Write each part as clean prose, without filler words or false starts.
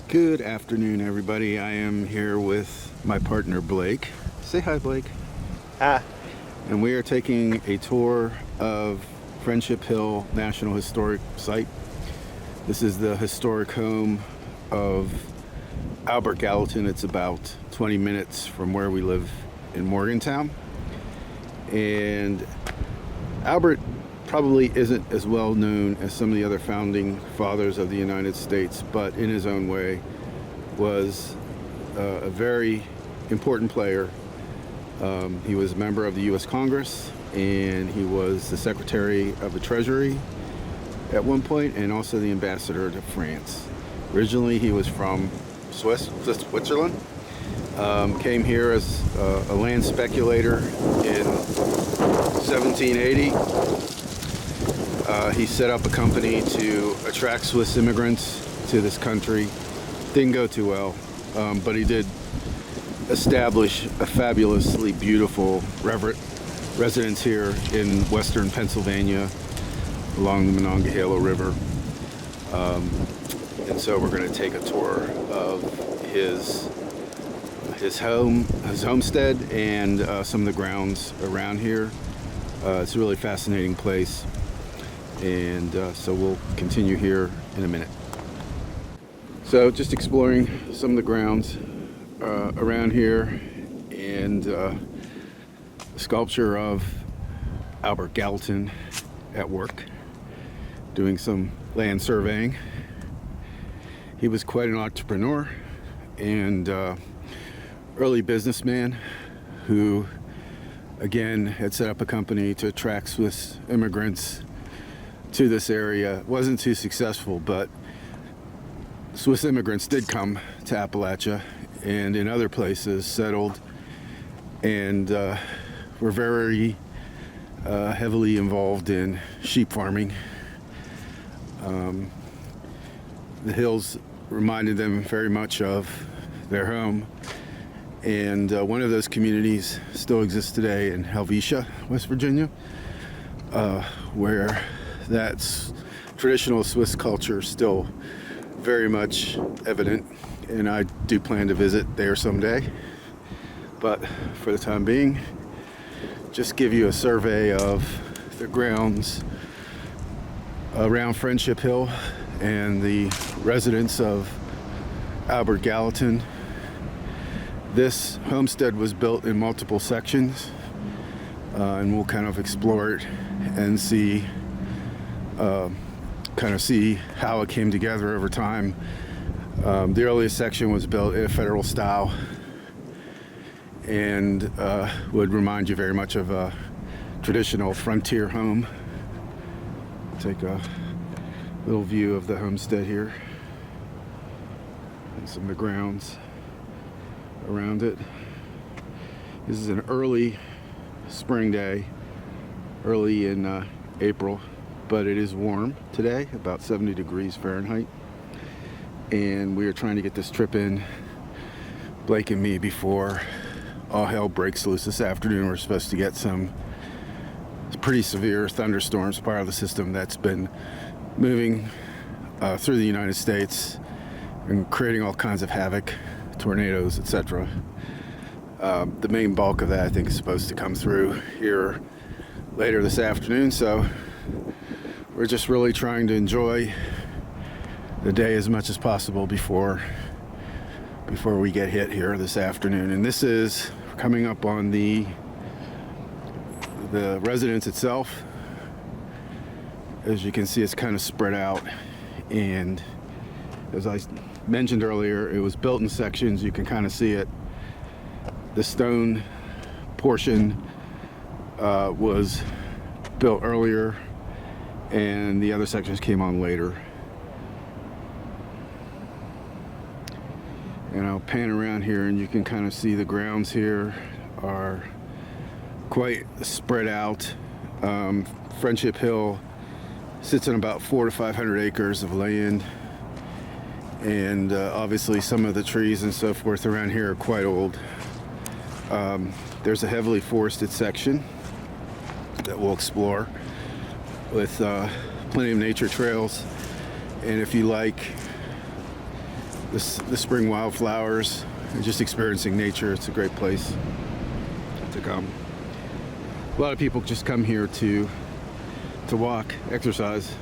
Good afternoon, everybody. I am here with my partner, Blake. Say hi, Blake. Ah, And we are taking a tour of Friendship Hill National Historic Site. This is the historic home of Albert Gallatin. It's about 20 minutes from where we live in Morgantown. And Albert probably isn't as well known as some of the other founding fathers of the United States, but in his own way was a very important player. He was a member of the U.S. Congress, and he was the Secretary of the Treasury at one point, and also the ambassador to France. Originally, he was from Switzerland. Came here as a land speculator in 1780. He set up a company to attract Swiss immigrants to this country. Didn't go too well, but he did establish a fabulously beautiful residence here in western Pennsylvania along the Monongahela River. And so we're going to take a tour of his homestead, and some of the grounds around here. It's a really fascinating place. And so we'll continue here in a minute. So just exploring some of the grounds around here, and the sculpture of Albert Gallatin at work doing some land surveying. He was quite an entrepreneur and early businessman who, again, had set up a company to attract Swiss immigrants to this area. It wasn't too successful, but Swiss immigrants did come to Appalachia and in other places settled, and were very heavily involved in sheep farming. The hills reminded them very much of their home, and one of those communities still exists today in Helvetia, West Virginia, where that's traditional Swiss culture still very much evident, and I do plan to visit there someday. But for the time being, just give you a survey of the grounds around Friendship Hill and the residence of Albert Gallatin. This homestead was built in multiple sections, and we'll kind of explore it and see how it came together over time. The earliest section was built in a federal style, and would remind you very much of a traditional frontier home. Take a little view of the homestead here and some of the grounds around it. This is an early spring day, early in April, but it is warm today, about 70 degrees Fahrenheit. And we are trying to get this trip in, Blake and me, before all hell breaks loose this afternoon. We're supposed to get some pretty severe thunderstorms, part of the system that's been moving through the United States and creating all kinds of havoc, tornadoes, etc. The main bulk of that, I think, is supposed to come through here later this afternoon, so we're just really trying to enjoy the day as much as possible before we get hit here this afternoon. And this is coming up on the residence itself. As you can see, it's kind of spread out, and as I mentioned earlier, it was built in sections. You can kind of see it. The stone portion was built earlier, and the other sections came on later. And I'll pan around here, and you can kind of see the grounds here are quite spread out. Friendship Hill sits on about 400 to 500 acres of land, and obviously some of the trees and so forth around here are quite old. There's a heavily forested section that we'll explore with plenty of nature trails, and if you like the spring wildflowers and just experiencing nature. It's a great place to come. A lot of people just come here to walk, exercise.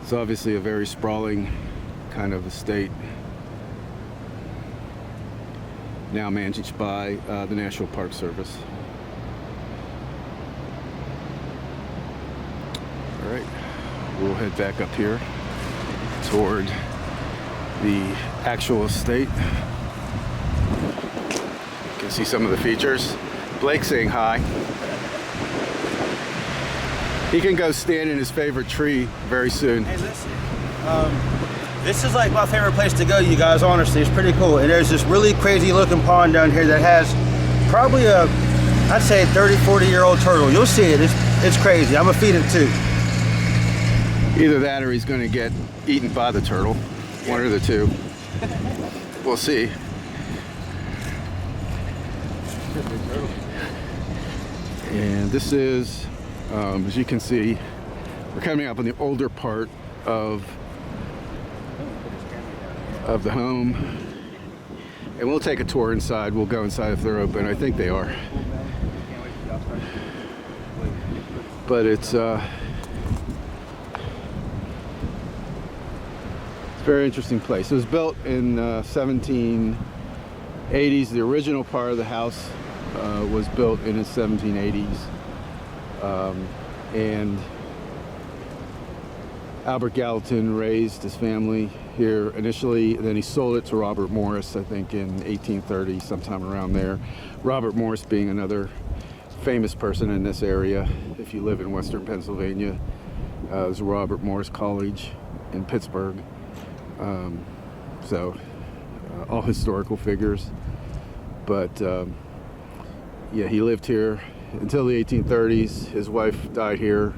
It's obviously a very sprawling kind of estate, now managed by the National Park Service. All right, we'll head back up here toward the actual estate. You can see some of the features. Blake's saying hi. He can go stand in his favorite tree very soon. Hey, listen. This is like my favorite place to go, you guys, honestly. It's pretty cool. And there's this really crazy looking pond down here that has probably I'd say 30, 40-year-old turtle. You'll see it. It's crazy. I'm gonna feed it too. Either that or he's gonna get eaten by the turtle. One or the two. We'll see. And this is, as you can see, we're coming up on the older part of the home. And we'll take a tour inside. We'll go inside if they're open. I think they are. But it's a very interesting place. It was built in 1780s. The original part of the house was built in the 1780s. And Albert Gallatin raised his family here initially, and then he sold it to Robert Morris, I think in 1830, sometime around there. Robert Morris being another famous person in this area. If you live in Western Pennsylvania, there's Robert Morris College in Pittsburgh. All historical figures. But yeah, he lived here until the 1830s. His wife died here.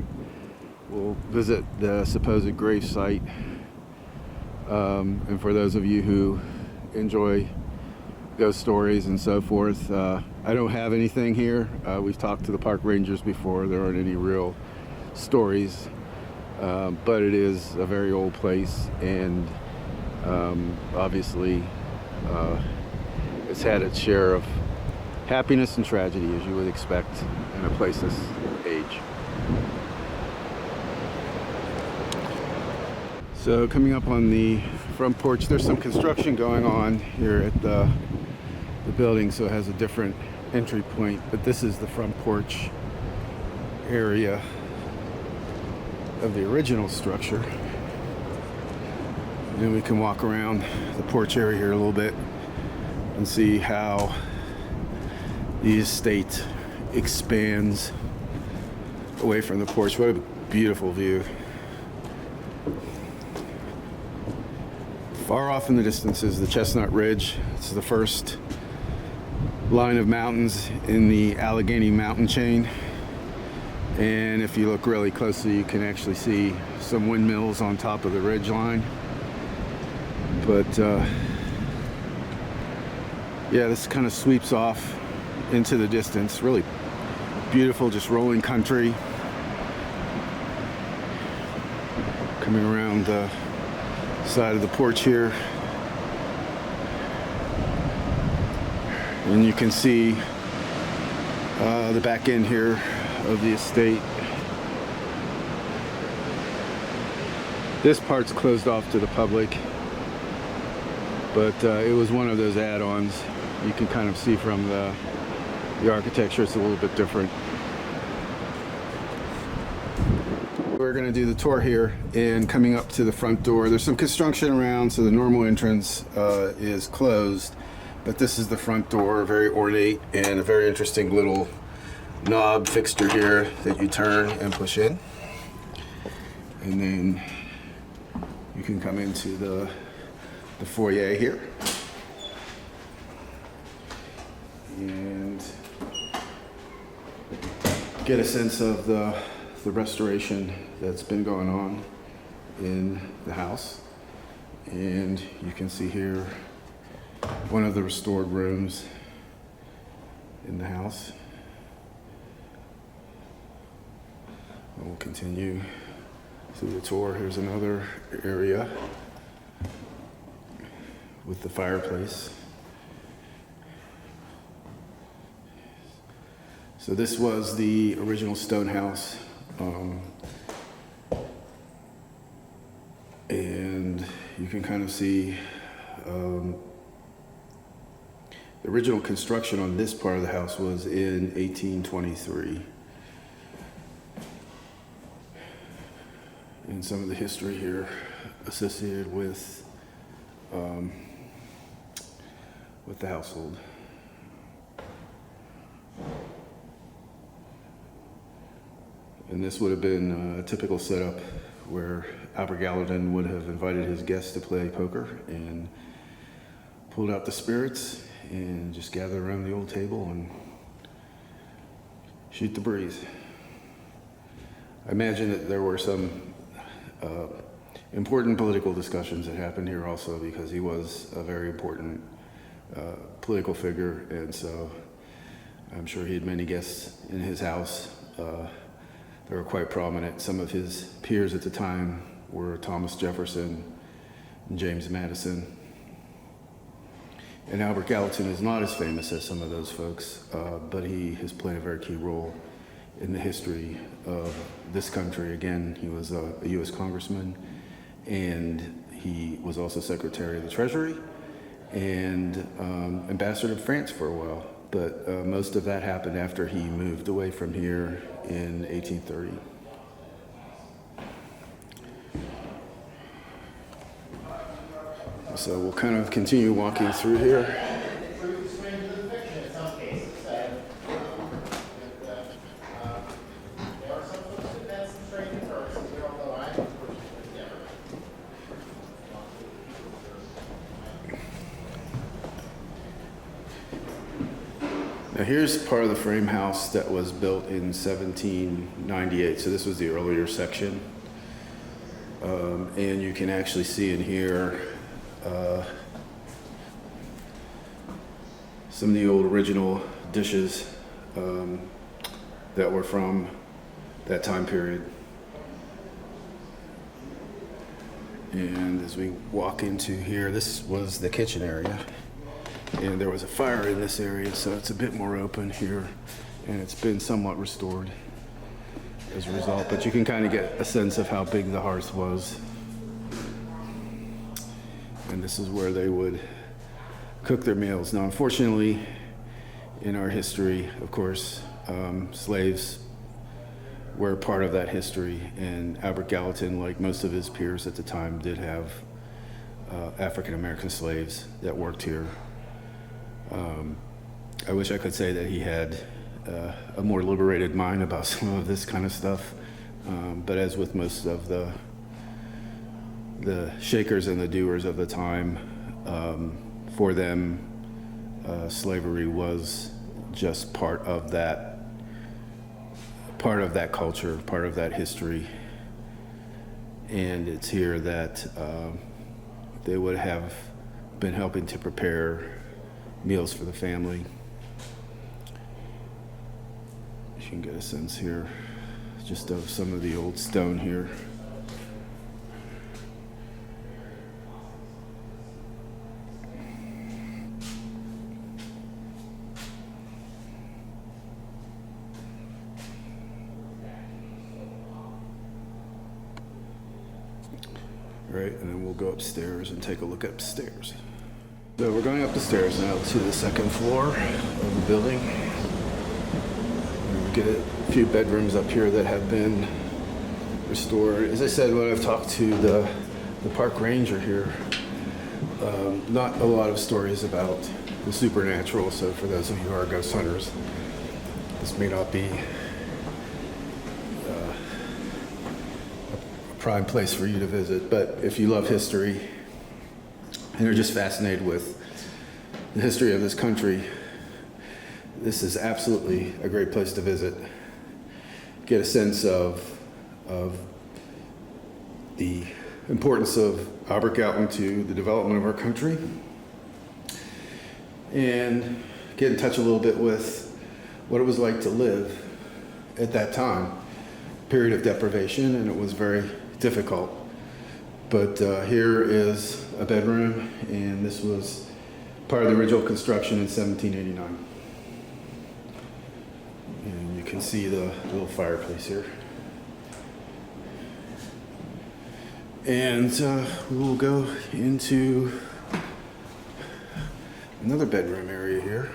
We'll visit the supposed grave site. And for those of you who enjoy ghost stories and so forth, I don't have anything here. We've talked to the park rangers before. There aren't any real stories, but it is a very old place, and obviously it's had its share of happiness and tragedy, as you would expect in a place this age. So coming up on the front porch, there's some construction going on here at the building, so it has a different entry point, but this is the front porch area of the original structure. And then we can walk around the porch area here a little bit and see how the estate expands away from the porch. What a beautiful view. Far off in the distance is the Chestnut Ridge. It's the first line of mountains in the Allegheny mountain chain. And if you look really closely, you can actually see some windmills on top of the ridge line. But yeah, this kind of sweeps off into the distance. Really beautiful, just rolling country. Coming around the side of the porch here, and you can see the back end here of the estate. This part's closed off to the public, but it was one of those add-ons. You can kind of see from the architecture it's a little bit different. We're going to do the tour here, and coming up to the front door, there's some construction around, so the normal entrance is closed, but this is the front door, very ornate, and a very interesting little knob fixture here that you turn and push in, and then you can come into the foyer here and get a sense of the restoration that's been going on in the house. And you can see here one of the restored rooms in the house. And we'll continue through the tour. Here's another area. with the fireplace. So this was the original stone house. And you can kind of see the original construction on this part of the house was in 1823. And some of the history here associated with the household. And this would have been a typical setup where Albert Gallatin would have invited his guests to play poker and pulled out the spirits and just gather around the old table and shoot the breeze. I imagine that there were some important political discussions that happened here also, because he was a very important political figure, and so I'm sure he had many guests in his house. They were quite prominent. Some of his peers at the time were Thomas Jefferson and James Madison. And Albert Gallatin is not as famous as some of those folks, but he has played a very key role in the history of this country. Again, he was a U.S. congressman, and he was also Secretary of the Treasury and ambassador to France for a while. But most of that happened after he moved away from here in 1830. So we'll kind of continue walking through here. Now here's part of the frame house that was built in 1798. So this was the earlier section. And you can actually see in here some of the old original dishes that were from that time period. And as we walk into here, this was the kitchen area. And there was a fire in this area, so it's a bit more open here, and it's been somewhat restored as a result, but you can kind of get a sense of how big the hearth was. And this is where they would cook their meals. Now, unfortunately, in our history, of course, slaves were part of that history, and Albert Gallatin, like most of his peers at the time, did have African-American slaves that worked here. I wish I could say that he had a more liberated mind about some of this kind of stuff, but as with most of the shakers and the doers of the time, for them, slavery was just part of that culture, part of that history. And it's here that they would have been helping to prepare meals for the family. You can get a sense here just of some of the old stone here. All right, and then we'll go upstairs and take a look upstairs. So we're going up the stairs now to the second floor of the building. We get a few bedrooms up here that have been restored. As I said, when I've talked to the park ranger here, not a lot of stories about the supernatural. So for those of you who are ghost hunters, this may not be a prime place for you to visit. But if you love history and are just fascinated with the history of this country, this is absolutely a great place to visit. Get a sense of the importance of Albert Gallatin to the development of our country, and get in touch a little bit with what it was like to live at that time. Period of deprivation, and it was very difficult. But here is a bedroom, and this was part of the original construction in 1789. And you can see the little fireplace here. And we will go into another bedroom area here.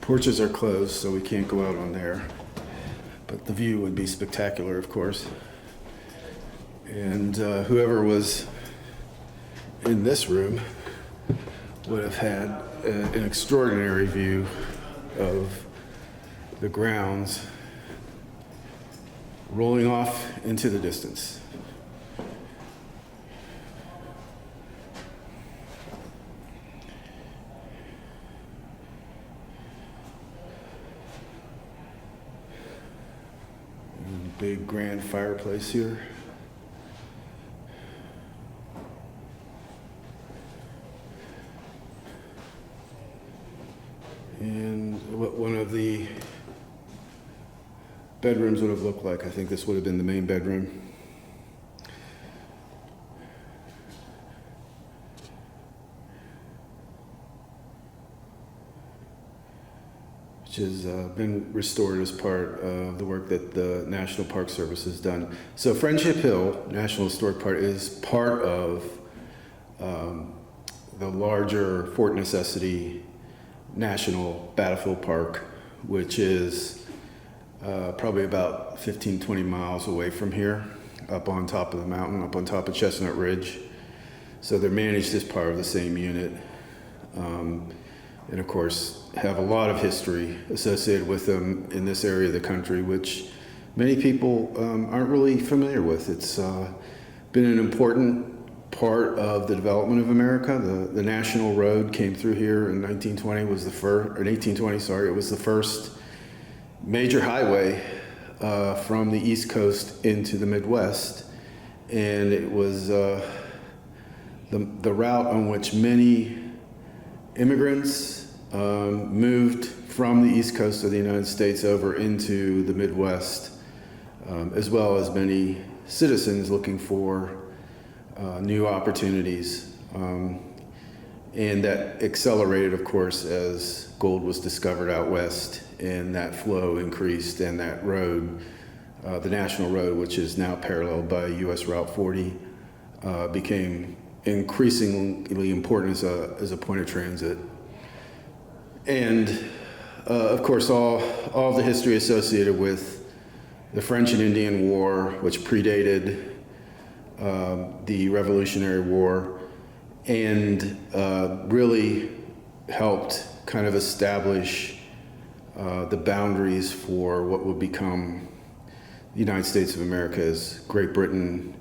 Porches are closed, so we can't go out on there. But the view would be spectacular, of course. And whoever was in this room would have had an extraordinary view of the grounds rolling off into the distance. Big grand fireplace here. And what one of the bedrooms would have looked like, I think this would have been the main bedroom. Which has been restored as part of the work that the National Park Service has done. So Friendship Hill National Historic Park is part of the larger Fort Necessity National Battlefield Park, which is probably about 15, 20 miles away from here, up on top of the mountain, up on top of Chestnut Ridge. So they're managed as part of the same unit. And of course, have a lot of history associated with them in this area of the country, which many people aren't really familiar with. It's been an important part of the development of America. The National Road came through here in 1820, it was the first major highway from the East Coast into the Midwest. And it was the route on which many immigrants moved from the East Coast of the United States over into the Midwest, as well as many citizens looking for new opportunities. And that accelerated, of course, as gold was discovered out west, and that flow increased, and that road, the National Road, which is now paralleled by US Route 40, became increasingly important as a point of transit. And of course, all of the history associated with the French and Indian War, which predated the Revolutionary War, and really helped kind of establish the boundaries for what would become the United States of America, as Great Britain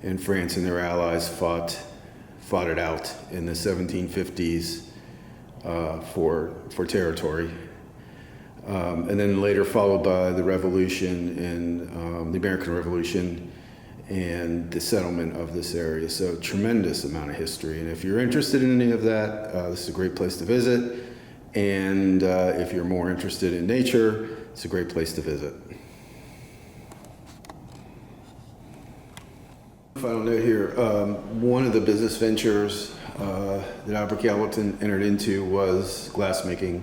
and France and their allies fought it out in the 1750s for territory. And then later followed by the Revolution and the American Revolution and the settlement of this area. So tremendous amount of history. And if you're interested in any of that, this is a great place to visit. And if you're more interested in nature, it's a great place to visit. Final note here, one of the business ventures that Albert Gallatin entered into was glassmaking.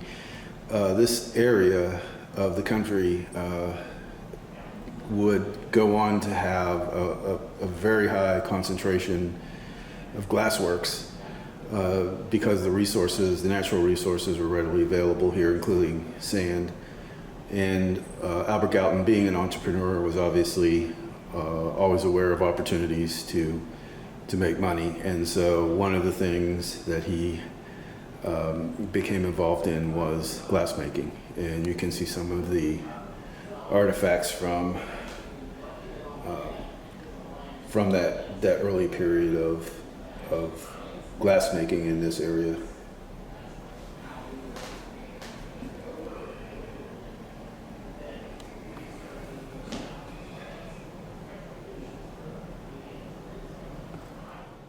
This area of the country would go on to have a very high concentration of glassworks because the natural resources were readily available here, including sand. And Albert Gallatin, being an entrepreneur, was obviously always aware of opportunities to make money. And so one of the things that he became involved in was glassmaking. And you can see some of the artifacts from that early period of glassmaking in this area.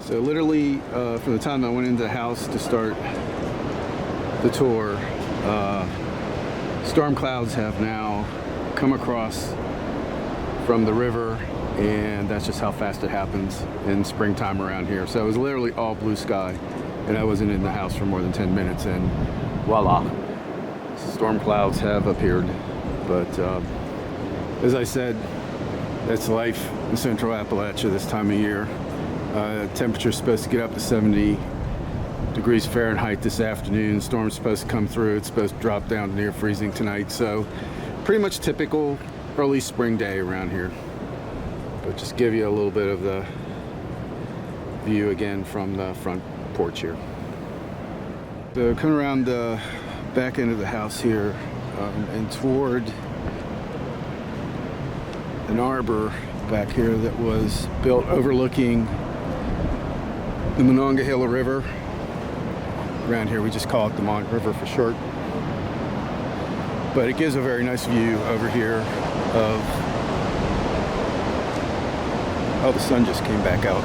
So literally, from the time I went into the house to start the tour, storm clouds have now come across from the river, and that's just how fast it happens in springtime around here. So it was literally all blue sky, and I wasn't in the house for more than 10 minutes, and voila, storm clouds have appeared. But as I said, that's life in Central Appalachia this time of year. Temperature's supposed to get up to 70 degrees Fahrenheit this afternoon. Storm's supposed to come through. It's supposed to drop down to near freezing tonight. So pretty much typical early spring day around here. But just give you a little bit of the view again from the front porch here. So coming around the back end of the house here and toward an arbor back here that was built overlooking the Monongahela River. Around here we just call it the Mon River for short. But it gives a very nice view over here of, oh, the sun just came back out.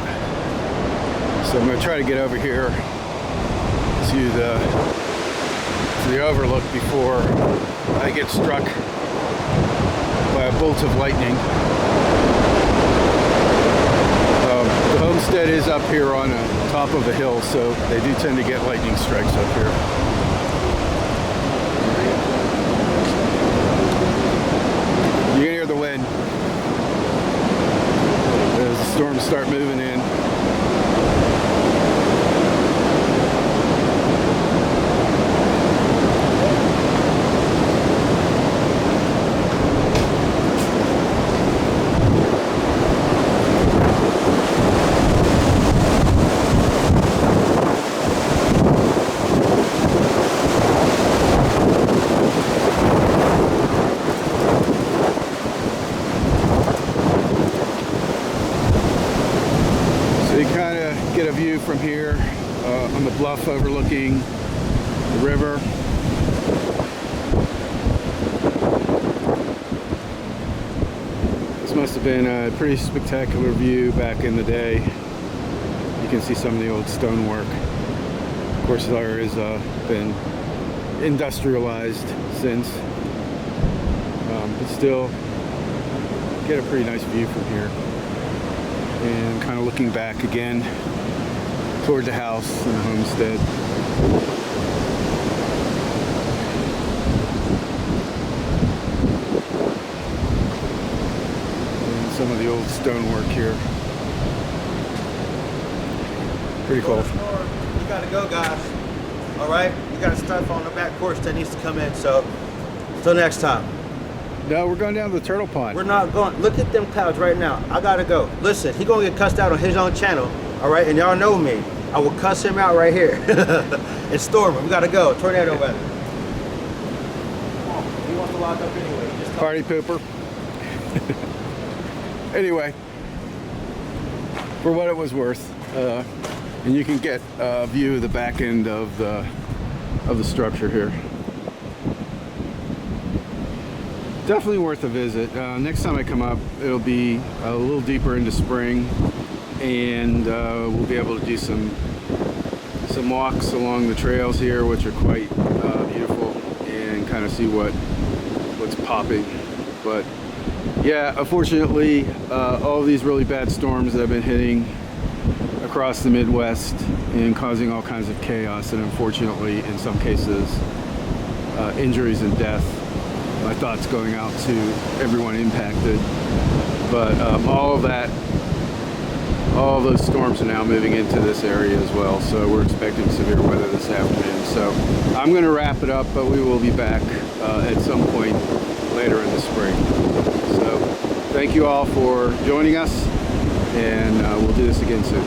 So I'm going to try to get over here to the overlook before I get struck by a bolt of lightning. The homestead is up here on the top of a hill, so they do tend to get lightning strikes up here. You can hear the wind as the storms start moving in. Get a view from here on the bluff overlooking the river. This must have been a pretty spectacular view back in the day. You can see some of the old stonework. Of course, there has been industrialized since, but still get a pretty nice view from here. And kind of looking back again toward the house and the homestead. And some of the old stonework here. Pretty cool. We gotta go, guys. All right, we got stuff on the back porch that needs to come in. So, until next time. No, we're going down to the turtle pond. We're not going. Look at them clouds right now. I gotta go. Listen, he gonna get cussed out on his own channel. All right, and y'all know me. I will cuss him out right here. And storm him. We gotta go. Tornado weather. Come on. He wants to lock up anyway. Just Party pooper. Anyway, for what it was worth, and you can get a view of the back end of the structure here. Definitely worth a visit. Next time I come up, it'll be a little deeper into spring, and we'll be able to do some walks along the trails here, which are quite beautiful, and kind of see what's popping. But yeah, unfortunately, all these really bad storms that have been hitting across the Midwest and causing all kinds of chaos, and unfortunately, in some cases, injuries and death. My thoughts going out to everyone impacted. But all those storms are now moving into this area as well. So we're expecting severe weather this afternoon. So I'm going to wrap it up, but we will be back at some point later in the spring. So thank you all for joining us, and we'll do this again soon.